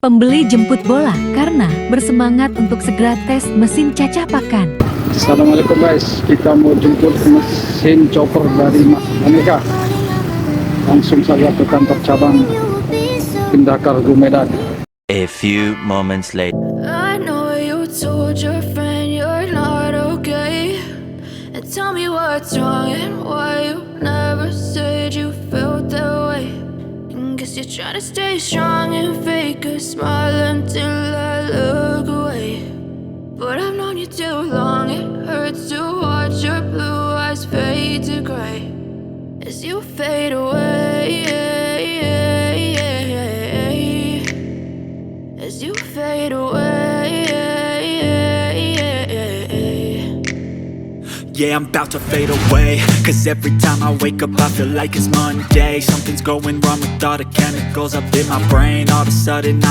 Pembeli jemput bola karena bersemangat untuk segera tes mesin cacah pakan. Assalamualaikum guys, kita mau jemput mesin chopper dari aNEKa. Langsung saja ke kantor cabang pindah kargo Medan. A few moments later. I know you told your friend you're not okay, and tell me what's wrong and why you never said you felt that way. And guess you're trying to stay strong and fake a smile until I look away. But I've known you too long, it hurts to watch your blue eyes fade to gray as you fade away, as you fade away. Yeah, I'm about to fade away, cause every time I wake up I feel like it's Monday. Something's going wrong with all the chemicals up in my brain. All of a sudden